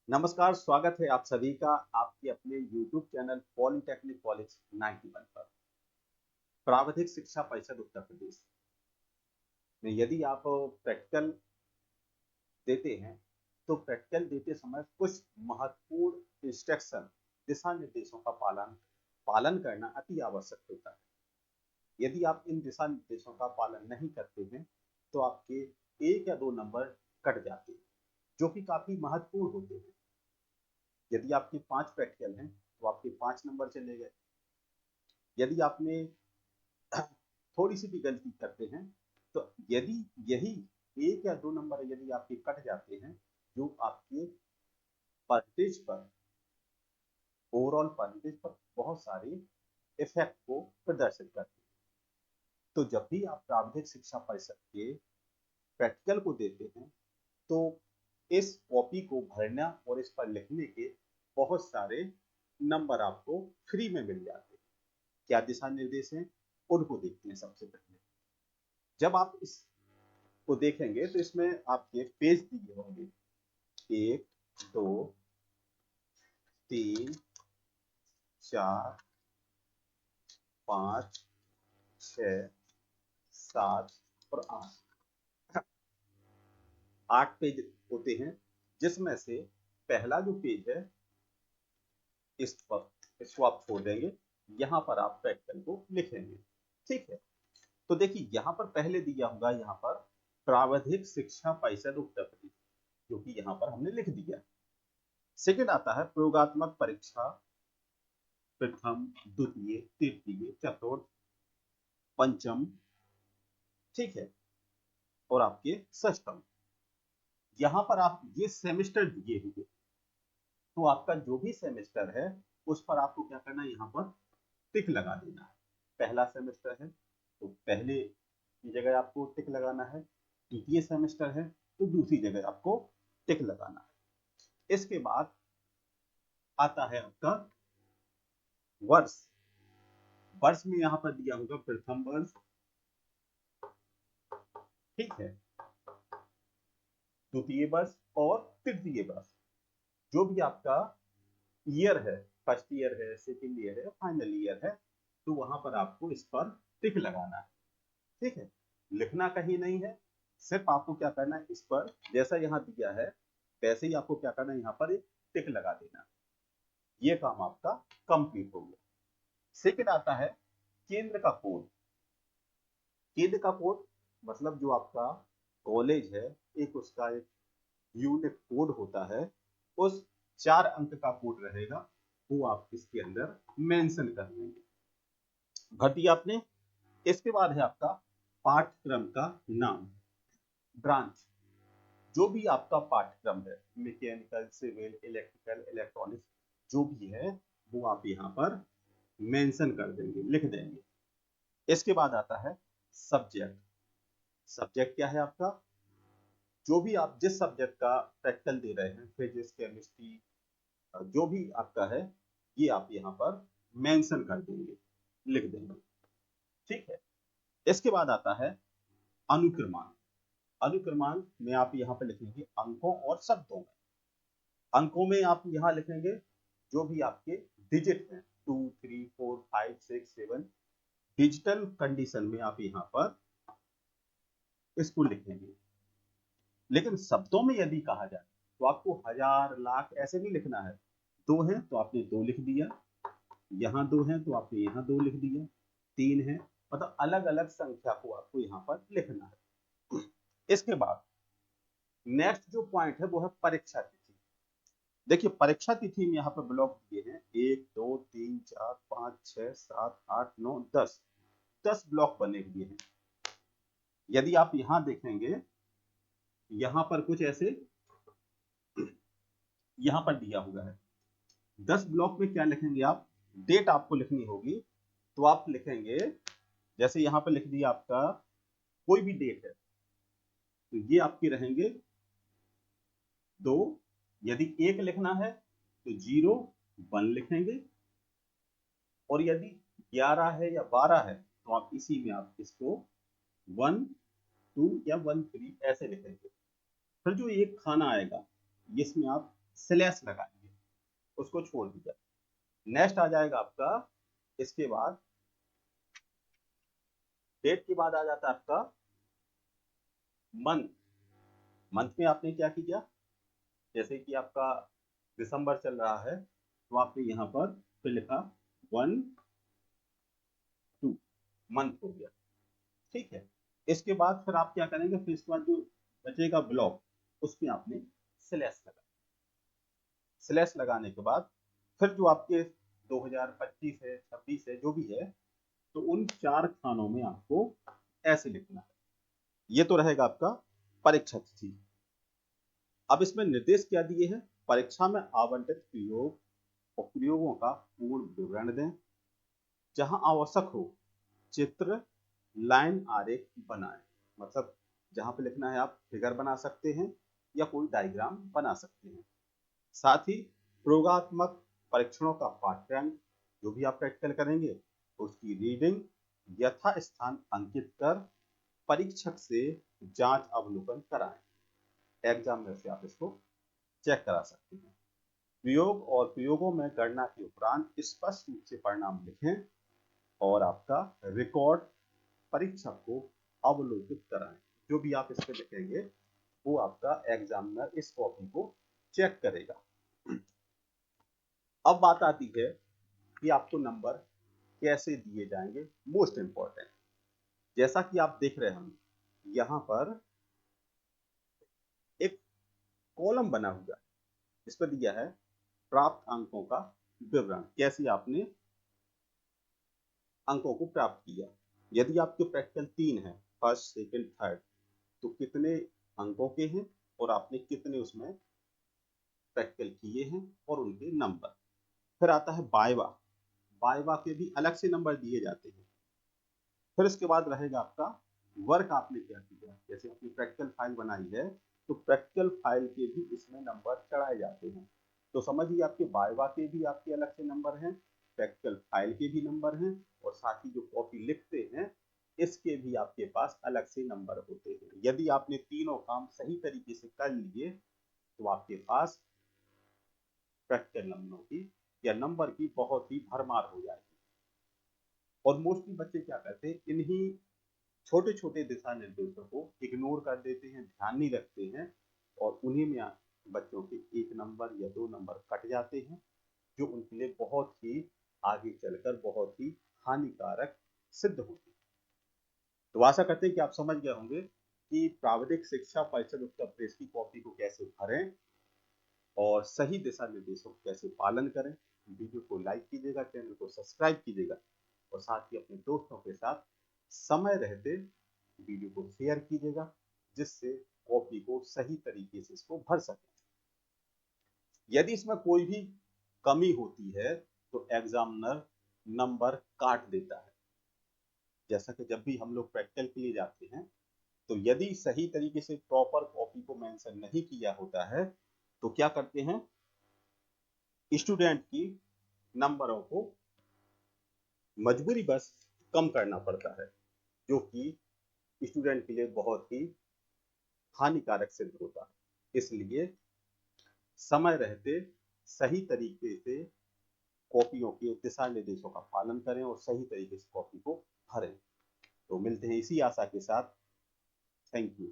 नमस्कार, स्वागत है आप सभी का आपके अपने YouTube चैनल पॉलिटेक्निक कॉलेज 91 पर। प्राविधिक शिक्षा परिषद उत्तर प्रदेश में यदि आप प्रैक्टिकल देते हैं तो प्रैक्टिकल देते समय कुछ महत्वपूर्ण इंस्ट्रक्शन दिशा निर्देशों का पालन पालन करना अति आवश्यक होता है। यदि आप इन दिशा निर्देशों का पालन नहीं करते हैं तो आपके 1 या 2 नंबर कट जाते हैं, जो कि काफी महत्वपूर्ण होते हैं। यदि आपके 5 प्रैक्टिकल हैं तो आपके 5 नंबर चले गए। यदि आपने थोड़ी सी भी गलती करते हैं तो यदि यही 1 या 2 नंबर यदि आपके कट जाते हैं, जो आपके परसेंटेज पर, ओवरऑल परसेंटेज पर बहुत सारे इफेक्ट को प्रदर्शित करते हैं। तो जब भी आप प्राविधिक शिक्षा परिषद के प्रैक्टिकल को देते हैं तो इस कॉपी को भरना और इस पर लिखने के बहुत सारे नंबर आपको फ्री में मिल जाते हैं। क्या दिशा निर्देश हैं उनको देखते हैं। सबसे पहले जब आप इसको देखेंगे तो इसमें आपके पेज दिए होंगे 1, 2, 3, 4, 5, 6, 7 और 8 पेज होते हैं, जिसमें से पहला जो पेज है इसको आप छोड़ देंगे। यहाँ पर आप प्रैक्टिकल को लिखेंगे। ठीक है, तो देखिए यहाँ पर पहले दिया होगा, यहाँ पर प्राविधिक शिक्षा परिषद उत्तर प्रदेश, जो कि यहाँ पर हमने लिख दिया। सेकंड आता है प्रयोगात्मक परीक्षा प्रथम, द्वितीय, तृतीय, चतुर्थ, पंचम, ठीक है, और आपके षष्ठम। यहाँ पर आप ये सेमेस्टर दिए हुए, तो आपका जो भी सेमेस्टर है उस पर आपको क्या करना है, यहाँ पर टिक लगा देना है। पहला सेमेस्टर है तो पहले की जगह आपको टिक लगाना है, द्वितीय सेमेस्टर है तो दूसरी जगह आपको टिक लगाना है। इसके बाद आता है आपका वर्ष। वर्ष में यहाँ पर दिया होगा प्रथम वर्ष, ठीक है, द्वितीय वर्ष और तृतीय वर्ष। जो भी आपका ईयर है, फर्स्ट ईयर है, सेकेंड ईयर है, फाइनल ईयर है, तो वहां पर आपको इस पर टिक लगाना है। ठीक है, लिखना कहीं नहीं है, सिर्फ आपको क्या करना है, इस पर जैसा यहाँ दिया है वैसे ही आपको क्या करना है, यहाँ पर एक टिक लगा देना। ये काम आपका कंप्लीट हो गया। सेकेंड आता है केंद्र का कोड। केंद्र का कोड मतलब जो आपका कॉलेज है, एक उसका एक यूनिक कोड होता है, उस 4 अंक का कोड रहेगा, वो आप इसके अंदर मेंशन कर देंगे। भर दिया आपने। इसके बाद है आपका पाठ्यक्रम का नाम, ब्रांच। जो भी आपका पाठ्यक्रम है, मैकेनिकल, सिविल, इलेक्ट्रिकल, इलेक्ट्रॉनिक्स, जो भी है वो आप यहाँ पर मेंशन कर देंगे, लिख देंगे। इसके बाद आता है सब्जेक्ट। सब्जेक्ट क्या है आपका, जो भी आप जिस सब्जेक्ट का प्रैक्टिकल दे रहे हैं, फिजिक्स, केमिस्ट्री, जो भी आपका है, ये आप यहाँ पर मेंशन कर देंगे, लिख देंगे। ठीक है, इसके बाद आता है अनुक्रमांक। अनुक्रमांक में आप यहाँ पर लिखेंगे अंकों और शब्दों में। अंकों में आप यहाँ लिखेंगे जो भी आपके डिजिट हैं, 2, 3, 4, 5, 6, 7। डिजिटल कंडीशन में आप यहाँ पर इसको लिखेंगे। लेकिन शब्दों में यदि कहा जाए तो आपको हजार, लाख ऐसे नहीं लिखना है। 2 है तो आपने 2 लिख दिया, यहाँ 2 है तो आपने यहाँ 2 लिख दिया, 3 है, मतलब अलग अलग संख्या को आपको यहाँ पर लिखना है। इसके बाद नेक्स्ट जो पॉइंट है वो है परीक्षा तिथि। देखिए परीक्षा तिथि में यहाँ पर ब्लॉक दिए हैं 1, 2, 3, 4, 5, 6, 7, 8, 9, 10। 10 ब्लॉक बने हुए हैं। यदि आप यहाँ देखेंगे, यहाँ पर कुछ ऐसे यहाँ पर दिया हुआ है। 10 ब्लॉक में क्या लिखेंगे आप, डेट आपको लिखनी होगी, तो आप लिखेंगे, जैसे यहाँ पर लिख दिया आपका कोई भी डेट है तो ये आपके रहेंगे 2। यदि 1 लिखना है तो 0, 1 लिखेंगे, और यदि 11 है या 12 है तो आप इसी में आप इसको 1, 2 या 1, 3 ऐसे लिखेंगे। फिर जो एक खाना आएगा इसमें आप स्लैश लगाएंगे, उसको छोड़ दीजिए। नेक्स्ट आ जाएगा आपका, इसके बाद डेट के बाद आ जाता है आपका मंथ। मंथ में आपने क्या किया, जैसे कि आपका दिसंबर चल रहा है तो आपने यहाँ पर फिर लिखा 1 2 मंथ हो गया, ठीक है। इसके बाद फिर आप क्या करेंगे, फिर इसके बाद जो बचेगा ब्लॉक उसमें आपने स्लैश लगा, स्लैश लगाने के बाद फिर जो आपके 2025 है 26 है जो भी है, तो उन 4 खानों में आपको ऐसे लिखना है। ये तो रहेगा आपका परीक्षा तिथि। अब इसमें निर्देश क्या दिए हैं, परीक्षा में आवंटित प्रयोग और प्रयोगों का पूर्ण विवरण दें, जहां आवश्यक हो चित्र लाइन आरेख बनाएं। मतलब जहां पे लिखना है आप फिगर बना सकते हैं या कोई डायग्राम बना सकते हैं। साथ ही प्रयोगात्मक परीक्षणों का पाठ्यांक, जो भी आप प्रैक्टिकल करेंगे उसकी रीडिंग यथा स्थान अंकित कर परीक्षक से जांच अवलोकन कराएं। एग्जाम में से आप इसको चेक करा सकते हैं। प्रयोग और प्रयोगों में गणना के उपरांत स्पष्ट रूप से परिणाम लिखें और आपका रिकॉर्ड परीक्षक को अवलोकित कराएं। जो भी आप इस पे लिखेंगे वो आपका एग्जामिनर इस कॉपी को चेक करेगा। अब बात आती है कि आपको नंबर कैसे दिए जाएंगे, मोस्ट इंपॉर्टेंट। जैसा कि आप देख रहे हैं यहाँ पर एक कॉलम बना हुआ है, इस पर दिया है प्राप्त अंकों का विवरण, कैसे आपने अंकों को प्राप्त किया। यदि आपके प्रैक्टिकल 3 है, फर्स्ट सेकंड थर्ड, तो कितने अंकों के हैं और आपने कितने उसमें प्रैक्टिकल किए हैं और उनके नंबर। फिर आता है वाइवा, वाइवा के भी अलग से नंबर दिए जाते हैं। फिर इसके बाद रहेगा आपका वर्क, आपने क्या किया, जैसे अपनी प्रैक्टिकल फाइल बनाई है तो प्रैक्टिकल फाइल के भी इसमें नंबर चढ़ाए जाते हैं। तो समझिए आपके वाइवा के भी आपके अलग से नंबर हैं, प्रैक्टिकल फाइल के भी नंबर हैं, और साथ ही जो कॉपी लिखते हैं इसके भी आपके पास अलग से नंबर होते हैं। यदि आपने तीनों काम सही तरीके से कर लिए तो आपके पास प्रैक्टिकल नंबरों की या नंबर की बहुत ही भरमार हो जाएगी। और मोस्टली बच्चे क्या करते हैं, इन्हीं छोटे छोटे दिशा निर्देशों को इग्नोर कर देते हैं, ध्यान नहीं रखते हैं, और उन्हीं में बच्चों के 1 नंबर या 2 नंबर कट जाते हैं, जो उनके लिए बहुत ही आगे चलकर बहुत ही हानिकारक सिद्ध होती है। तो आशा करते हैं कि आप समझ गए होंगे कि प्राविधिक शिक्षा परिषद उत्तर प्रदेश की कॉपी को कैसे भरें और सही दिशा निर्देशों को कैसे पालन करें। वीडियो को लाइक कीजिएगा, चैनल को सब्सक्राइब कीजिएगा, और साथ ही अपने दोस्तों के साथ समय रहते वीडियो को शेयर कीजिएगा, जिससे कॉपी को सही तरीके से इसको भर सकें। यदि इसमें कोई भी कमी होती है तो एग्जामिनर नंबर काट देता है। जैसा कि जब भी हम लोग प्रैक्टिकल के लिए जाते हैं तो यदि सही तरीके से प्रॉपर कॉपी को मेंशन नहीं किया होता है तो क्या करते हैं, स्टूडेंट की नंबरों को मजबूरी बस कम करना पड़ता है, जो कि स्टूडेंट के लिए बहुत ही हानिकारक सिद्ध होता है। इसलिए समय रहते सही तरीके से कॉपियों के दिशा निर्देशों का पालन करें और सही तरीके से कॉपी को भरें। तो मिलते हैं इसी आशा के साथ। Thank you.